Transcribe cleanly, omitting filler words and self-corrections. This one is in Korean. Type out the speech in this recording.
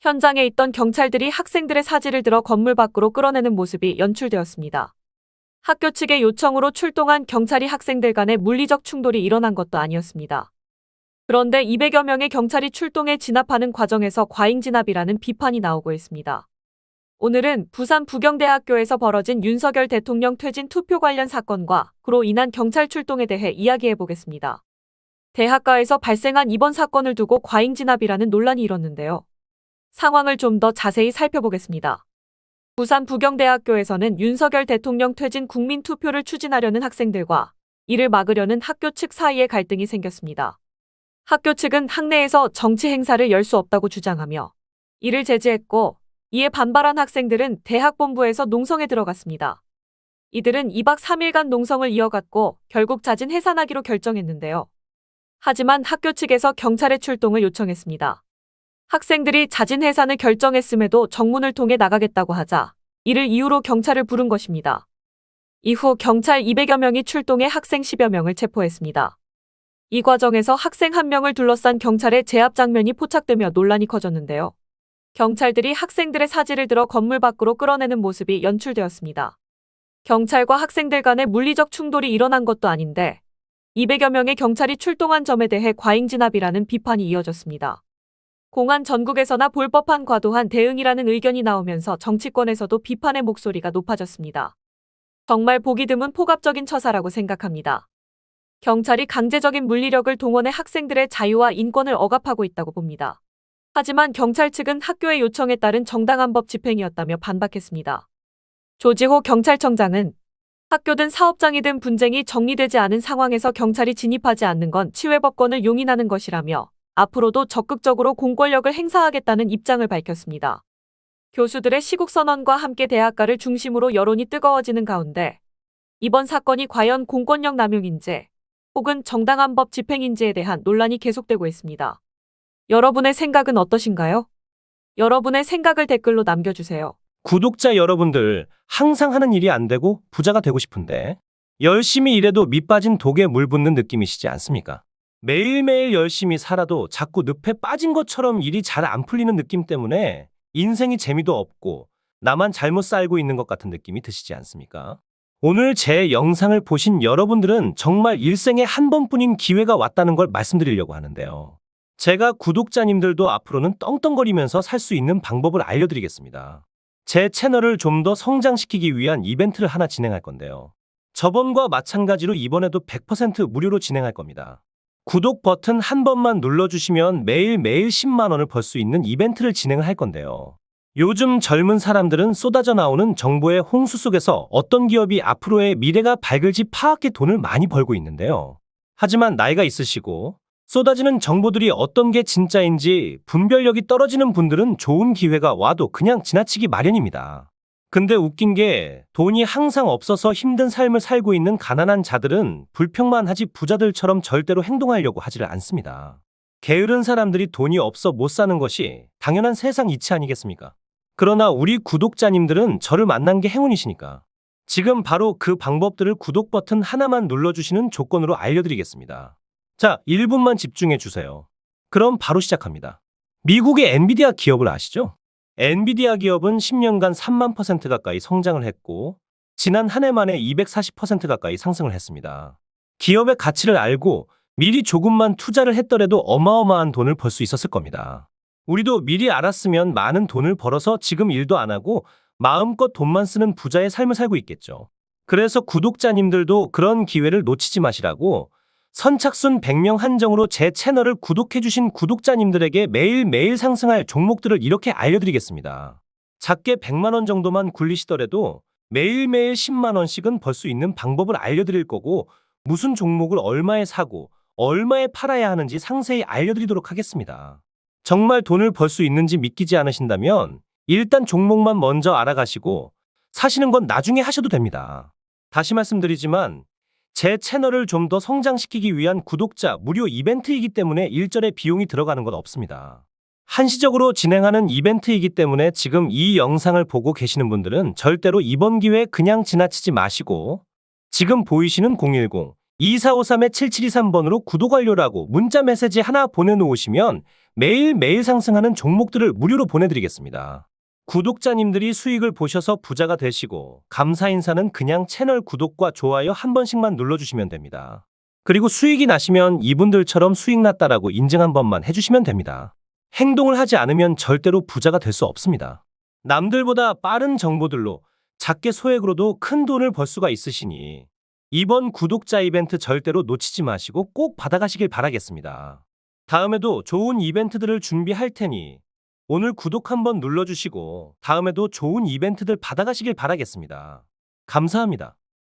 현장에 있던 경찰들이 학생들의 사지를 들어 건물 밖으로 끌어내는 모습이 연출되었습니다. 학교 측의 요청으로 출동한 경찰이 학생들 간의 물리적 충돌이 일어난 것도 아니었습니다. 그런데 200여 명의 경찰이 출동해 진압하는 과정에서 과잉 진압이라는 비판이 나오고 있습니다. 오늘은 부산 부경대학교에서 벌어진 윤석열 대통령 퇴진 투표 관련 사건과 그로 인한 경찰 출동에 대해 이야기해 보겠습니다. 대학가에서 발생한 이번 사건을 두고 과잉 진압이라는 논란이 일었는데요. 상황을 좀 더 자세히 살펴보겠습니다. 부산 부경대학교에서는 윤석열 대통령 퇴진 국민투표를 추진하려는 학생들과 이를 막으려는 학교 측 사이에 갈등이 생겼습니다. 학교 측은 학내에서 정치 행사를 열 수 없다고 주장하며 이를 제지했고, 이에 반발한 학생들은 대학 본부에서 농성에 들어갔습니다. 이들은 2박 3일간 농성을 이어갔고 결국 자진 해산하기로 결정했는데요. 하지만 학교 측에서 경찰의 출동을 요청했습니다. 학생들이 자진 해산을 결정했음에도 정문을 통해 나가겠다고 하자 이를 이유로 경찰을 부른 것입니다. 이후 경찰 200여 명이 출동해 학생 10여 명을 체포했습니다. 이 과정에서 학생 1명을 둘러싼 경찰의 제압 장면이 포착되며 논란이 커졌는데요. 경찰들이 학생들의 사지를 들어 건물 밖으로 끌어내는 모습이 연출되었습니다. 경찰과 학생들 간의 물리적 충돌이 일어난 것도 아닌데 200여 명의 경찰이 출동한 점에 대해 과잉 진압이라는 비판이 이어졌습니다. 공안 전국에서나 볼 법한 과도한 대응이라는 의견이 나오면서 정치권에서도 비판의 목소리가 높아졌습니다. 정말 보기 드문 폭압적인 처사라고 생각합니다. 경찰이 강제적인 물리력을 동원해 학생들의 자유와 인권을 억압하고 있다고 봅니다. 하지만 경찰 측은 학교의 요청에 따른 정당한 법 집행이었다며 반박했습니다. 조지호 경찰청장은 학교든 사업장이든 분쟁이 정리되지 않은 상황에서 경찰이 진입하지 않는 건 치외법권을 용인하는 것이라며 앞으로도 적극적으로 공권력을 행사하겠다는 입장을 밝혔습니다. 교수들의 시국선언과 함께 대학가를 중심으로 여론이 뜨거워지는 가운데 이번 사건이 과연 공권력 남용인지 혹은 정당한 법 집행인지에 대한 논란이 계속되고 있습니다. 여러분의 생각은 어떠신가요? 여러분의 생각을 댓글로 남겨주세요. 구독자 여러분들, 항상 하는 일이 안 되고 부자가 되고 싶은데 열심히 일해도 밑 빠진 독에 물 붓는 느낌이시지 않습니까? 매일매일 열심히 살아도 자꾸 늪에 빠진 것처럼 일이 잘 안 풀리는 느낌 때문에 인생이 재미도 없고 나만 잘못 살고 있는 것 같은 느낌이 드시지 않습니까? 오늘 제 영상을 보신 여러분들은 정말 일생에 한 번뿐인 기회가 왔다는 걸 말씀드리려고 하는데요. 제가 구독자님들도 앞으로는 떵떵거리면서 살 수 있는 방법을 알려드리겠습니다. 제 채널을 좀 더 성장시키기 위한 이벤트를 하나 진행할 건데요. 저번과 마찬가지로 이번에도 100% 무료로 진행할 겁니다. 구독 버튼 한 번만 눌러주시면 매일매일 10만 원을 벌 수 있는 이벤트를 진행을 할 건데요. 요즘 젊은 사람들은 쏟아져 나오는 정보의 홍수 속에서 어떤 기업이 앞으로의 미래가 밝을지 파악해 돈을 많이 벌고 있는데요. 하지만 나이가 있으시고 쏟아지는 정보들이 어떤 게 진짜인지 분별력이 떨어지는 분들은 좋은 기회가 와도 그냥 지나치기 마련입니다. 근데 웃긴 게 돈이 항상 없어서 힘든 삶을 살고 있는 가난한 자들은 불평만 하지 부자들처럼 절대로 행동하려고 하지를 않습니다. 게으른 사람들이 돈이 없어 못 사는 것이 당연한 세상 이치 아니겠습니까? 그러나 우리 구독자님들은 저를 만난 게 행운이시니까 지금 바로 그 방법들을 구독 버튼 하나만 눌러주시는 조건으로 알려드리겠습니다. 자, 1분만 집중해 주세요. 그럼 바로 시작합니다. 미국의 엔비디아 기업을 아시죠? 엔비디아 기업은 10년간 3만 % 가까이 성장을 했고 지난 한 해 만에 240% 가까이 상승을 했습니다. 기업의 가치를 알고 미리 조금만 투자를 했더라도 어마어마한 돈을 벌 수 있었을 겁니다. 우리도 미리 알았으면 많은 돈을 벌어서 지금 일도 안 하고 마음껏 돈만 쓰는 부자의 삶을 살고 있겠죠. 그래서 구독자님들도 그런 기회를 놓치지 마시라고 선착순 100명 한정으로 제 채널을 구독해주신 구독자님들에게 매일매일 상승할 종목들을 이렇게 알려드리겠습니다. 작게 100만 원 정도만 굴리시더라도 매일매일 10만 원씩은 벌 수 있는 방법을 알려드릴 거고 무슨 종목을 얼마에 사고 얼마에 팔아야 하는지 상세히 알려드리도록 하겠습니다. 정말 돈을 벌 수 있는지 믿기지 않으신다면 일단 종목만 먼저 알아가시고 사시는 건 나중에 하셔도 됩니다. 다시 말씀드리지만 제 채널을 좀 더 성장시키기 위한 구독자 무료 이벤트이기 때문에 일절의 비용이 들어가는 건 없습니다. 한시적으로 진행하는 이벤트이기 때문에 지금 이 영상을 보고 계시는 분들은 절대로 이번 기회 그냥 지나치지 마시고 지금 보이시는 010-2453-7723번으로 구독 완료라고 문자 메시지 하나 보내놓으시면 매일매일 상승하는 종목들을 무료로 보내드리겠습니다. 구독자님들이 수익을 보셔서 부자가 되시고 감사 인사는 그냥 채널 구독과 좋아요 한 번씩만 눌러주시면 됩니다. 그리고 수익이 나시면 이분들처럼 수익 났다라고 인증 한 번만 해주시면 됩니다. 행동을 하지 않으면 절대로 부자가 될 수 없습니다. 남들보다 빠른 정보들로 작게 소액으로도 큰 돈을 벌 수가 있으시니 이번 구독자 이벤트 절대로 놓치지 마시고 꼭 받아가시길 바라겠습니다. 다음에도 좋은 이벤트들을 준비할 테니 오늘 구독 한번 눌러주시고 다음에도 좋은 이벤트들 받아가시길 바라겠습니다. 감사합니다.